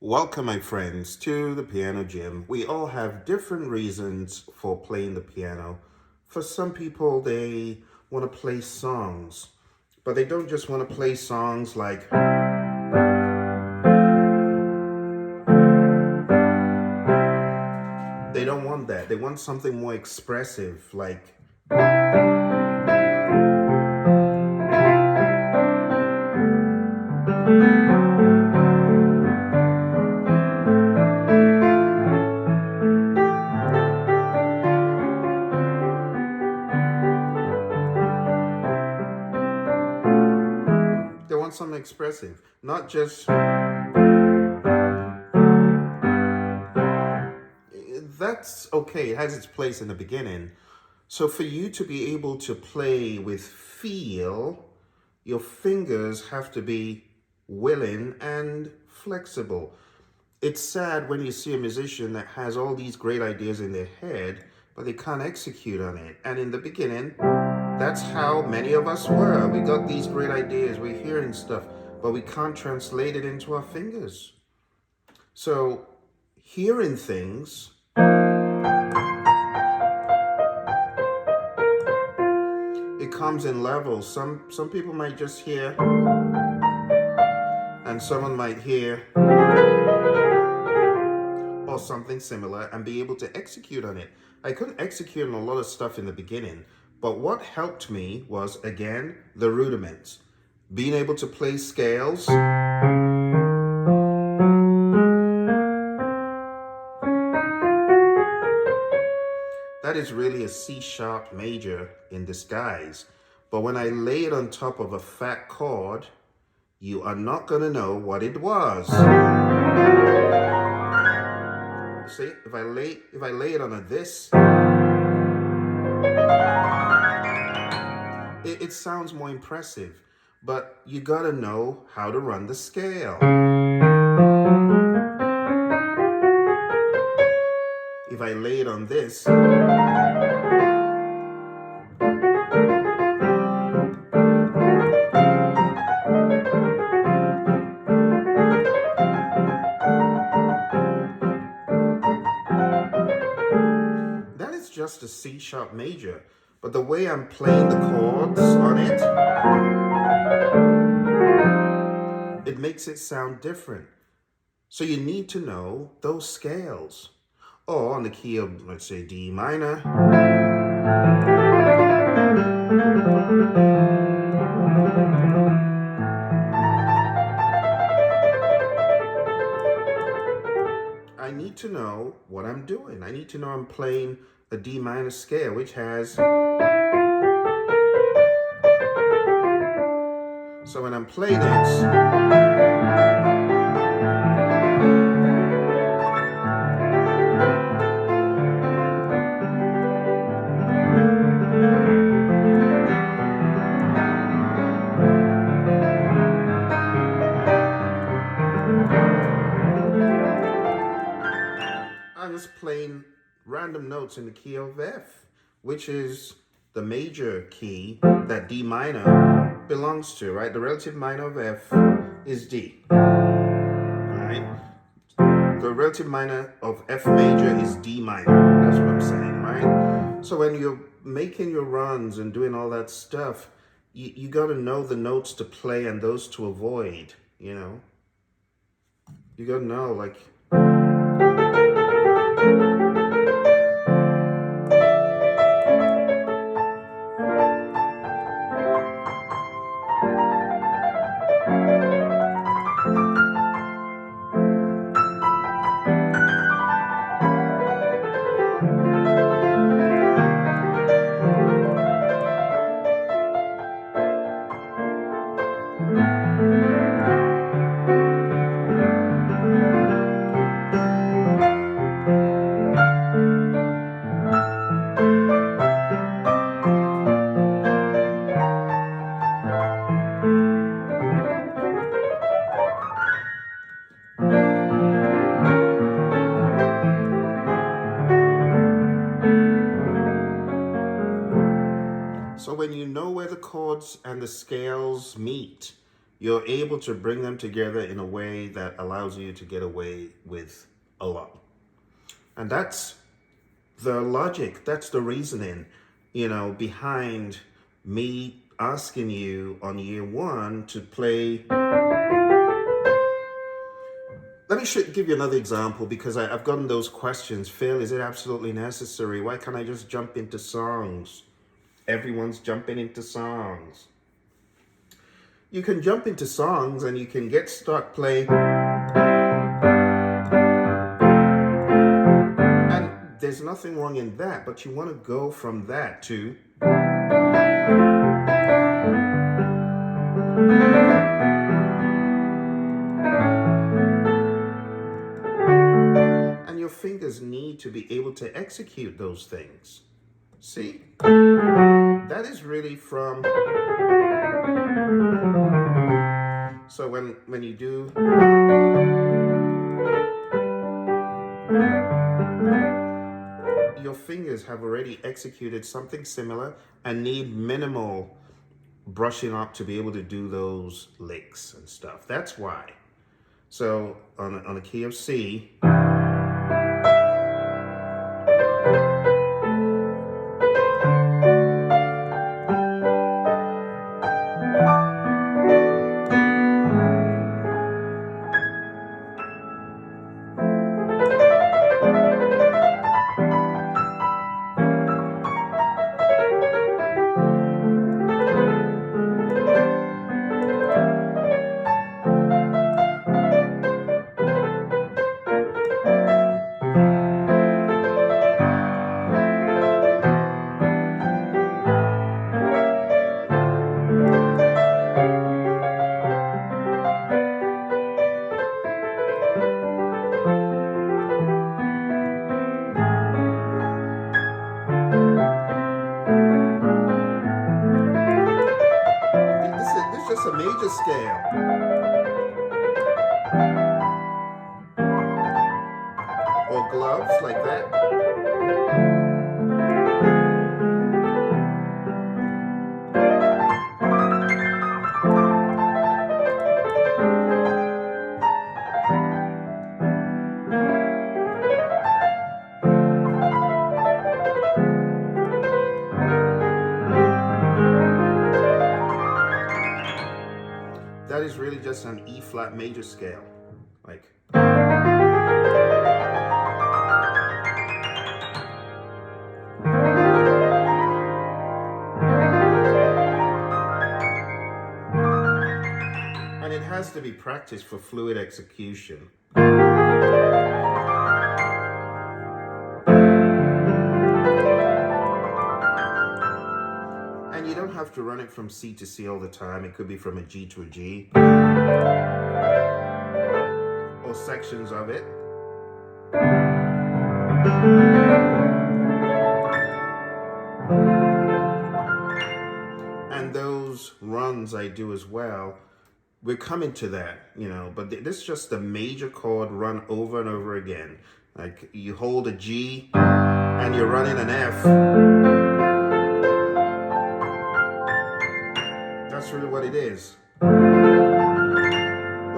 Welcome, my friends, to the piano gym. We all have different reasons for playing the piano. For some people, they want to play songs, but they don't just want to play songs like they don't want that. They want something more expressive, like they want something expressive, not just that's okay. It has its place in the beginning. So for you to be able to play with feel, your fingers have to be willing and flexible. It's sad when you see a musician that has all these great ideas in their head, but they can't execute on it. And in the beginning, that's how many of us were. We got these great ideas, we're hearing stuff, but we can't translate it into our fingers. So hearing things, it comes in levels. Some people might just hear, and someone might hear or something similar and be able to execute on it. I couldn't execute on a lot of stuff in the beginning, but what helped me was, again, the rudiments. Being able to play scales, that is really a C sharp major in disguise. But when I lay it on top of a fat chord, you are not going to know what it was. See, if I lay it on a this, it sounds more impressive, but you gotta know how to run the scale. If I lay it on this, that is just a C sharp major, but the way I'm playing the chords on it, it makes it sound different. So you need to know those scales. Or on the key of, let's say, D minor. I need to know what I'm doing. I need to know I'm playing a D minor scale, which has... So when I'm playing it, I'm just playing random notes in the key of F, which is the major key that D minor belongs to, right? The relative minor of F is D, right? The relative minor of F major is D minor. That's what I'm saying, right? So when you're making your runs and doing all that stuff, you got to know the notes to play and those to avoid, you know? You got to know, like... So when you know where the chords and the scales meet, you're able to bring them together in a way that allows you to get away with a lot. And that's the logic, that's the reasoning, behind me asking you on year one to play. Let me give you another example, because I've gotten those questions. Phil, is it absolutely necessary? Why can't I just jump into songs? Everyone's jumping into songs. You can jump into songs and you can get stuck playing. And there's nothing wrong in that, but you want to go from that to. And your fingers need to be able to execute those things. See? That is really from. So when you do. Your fingers have already executed something similar and need minimal brushing up to be able to do those licks and stuff. That's why. So on a key of C, this is just a major scale. Or gloves like that. That is really just an E flat major scale. Like. And it has to be practiced for fluid execution. And you don't have to run it from C to C all the time. It could be from a G to a G. Or sections of it. And those runs I do as well. We're coming to that, but this is just a major chord run over and over again. Like you hold a G and you're running an F. That's really what it is. But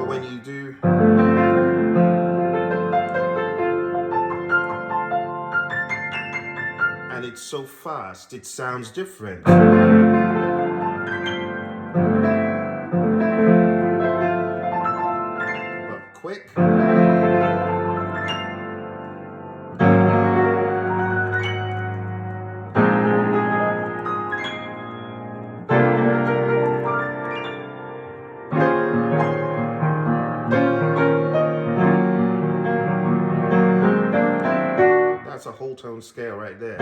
when you do. And it's so fast, it sounds different. Quick. That's a whole tone scale right there.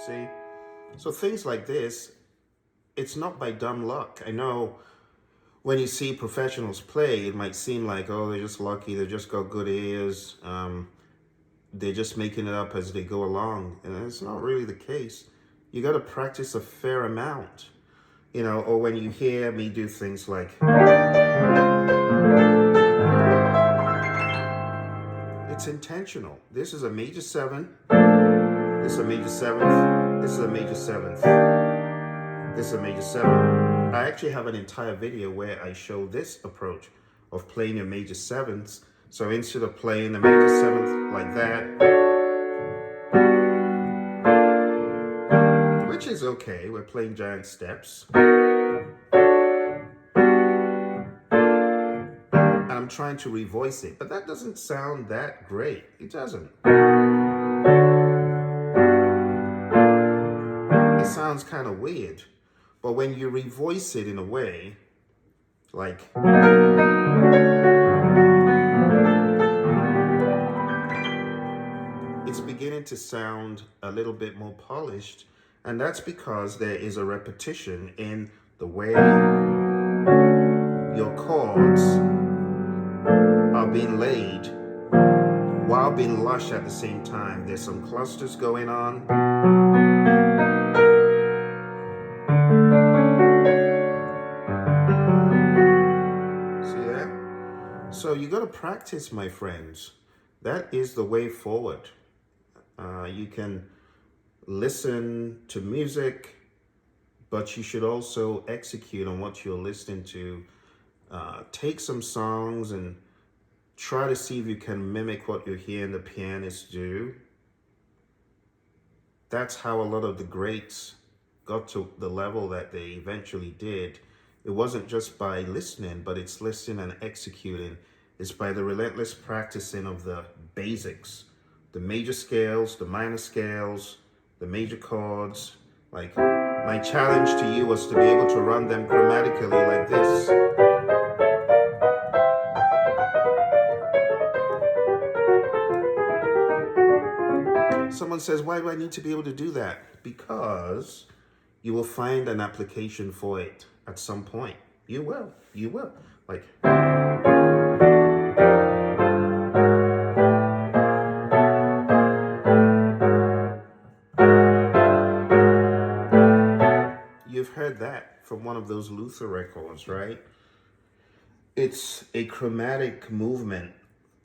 See? So things like this, it's not by dumb luck. I know when you see professionals play, it might seem like, oh, they're just lucky, they just got good ears, they're just making it up as they go along. And it's not really the case. You got to practice a fair amount, or when you hear me do things like, it's intentional. This is a major 7, this is a major 7th, this is a major 7th, this is a major 7th. I actually have an entire video where I show this approach of playing your major sevenths. So instead of playing the major seventh like that, which is okay, we're playing giant steps. And I'm trying to revoice it, but that doesn't sound that great. It doesn't. It sounds kind of weird. But when you revoice it in a way, like, it's beginning to sound a little bit more polished. And that's because there is a repetition in the way your chords are being laid while being lush at the same time. There's some clusters going on. See that? So you got to practice, my friends. That is the way forward. You can listen to music, but you should also execute on what you're listening to. Take some songs and try to see if you can mimic what you're hearing the pianists do. That's how a lot of the greats got to the level that they eventually did. It wasn't just by listening, but it's listening and executing. It's by the relentless practicing of the basics, the major scales, the minor scales, the major chords. Like, my challenge to you was to be able to run them grammatically like this. Someone says, why do I need to be able to do that? Because you will find an application for it at some point. You will. Like, you've heard that from one of those Luther records, right? It's a chromatic movement,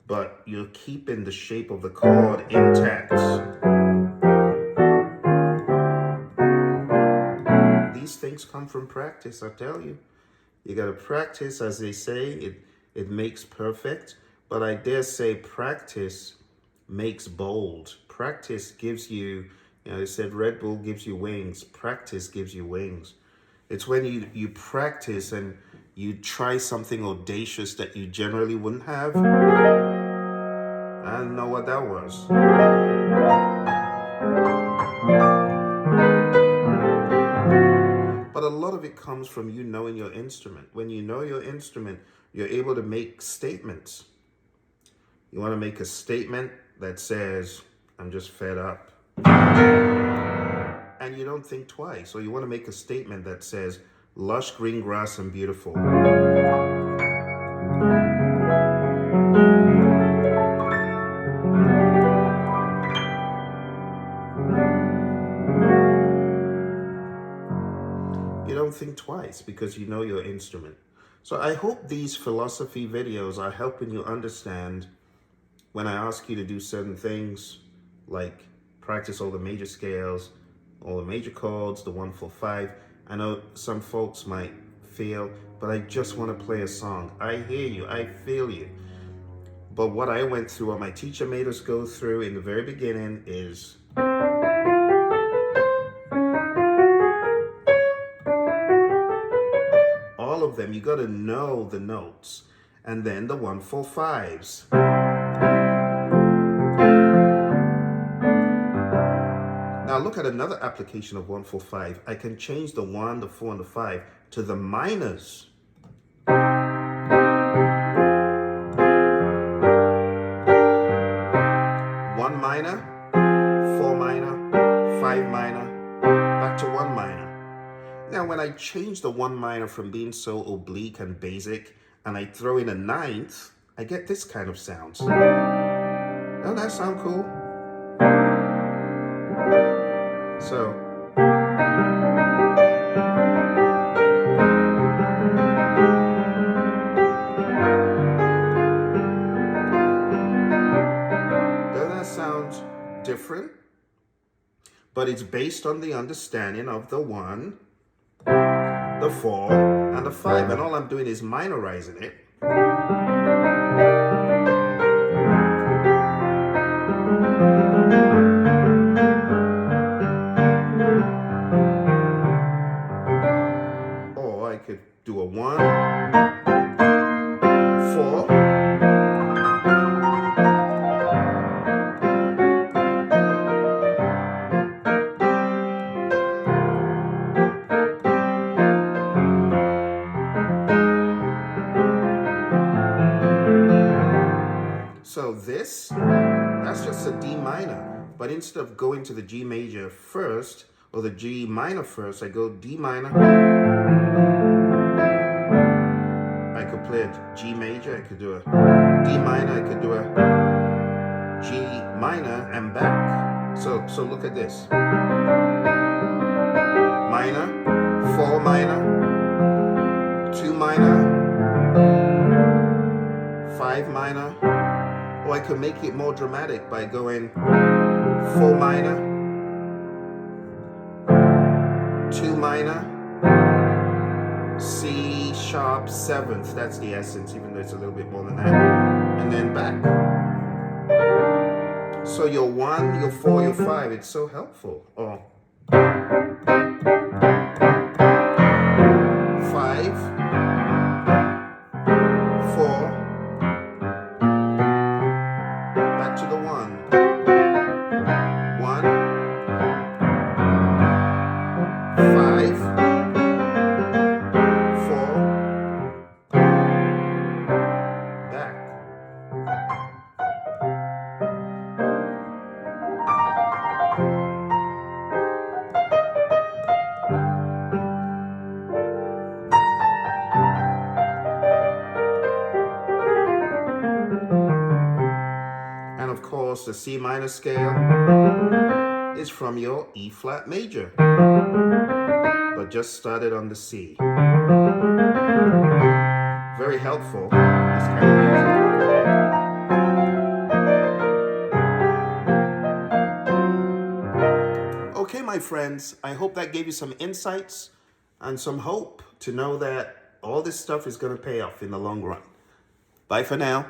but you're keeping the shape of the chord intact. These things come from practice, I tell you. You got to practice, as they say, it makes perfect. But I dare say practice makes bold. Practice gives you, they said Red Bull gives you wings. Practice gives you wings. It's when you practice and you try something audacious that you generally wouldn't have. I don't know what that was. But a lot of it comes from you knowing your instrument. When you know your instrument, you're able to make statements. You want to make a statement that says, I'm just fed up. And you don't think twice. Or you want to make a statement that says, lush green grass and beautiful. You don't think twice because you know your instrument. So I hope these philosophy videos are helping you understand when I ask you to do certain things, like practice all the major scales, all the major chords, the 1, 4, 5. I know some folks might feel, but I just want to play a song. I hear you, I feel you. But what I went through, what my teacher made us go through in the very beginning is all of them. You got to know the notes. And then the 1, 4, 5s. Now look at another application of 1, 4, 5. I can change the 1, the 4, and the 5 to the minors. 1 minor, 4 minor, 5 minor, back to 1 minor. Now when I change the 1 minor from being so oblique and basic, and I throw in a 9th, I get this kind of sound. Doesn't that sound cool? So, doesn't that sound different? But it's based on the understanding of the 1, the 4, and the 5. And all I'm doing is minorizing it. Or I could do a 1, 4. So that's just a D minor. But instead of going to the G major first, or the G minor first, I go D minor. I could play a G major, I could do a D minor, I could do a G minor and back. So look at this. Minor, 4 minor, 2 minor, 5 minor. Or I could make it more dramatic by going 4 minor, 2 minor, C sharp 7th. That's the essence, even though it's a little bit more than that. And then back. So your 1, your 4, your 5, it's so helpful. Or 5, 4, back to the 1. 1, 5, 4, back. And of course, the C minor scale is from your E flat major, but just started on the C. Very helpful, this kind of music. Okay, my friends, I hope that gave you some insights and some hope to know that all this stuff is going to pay off in the long run. Bye for now.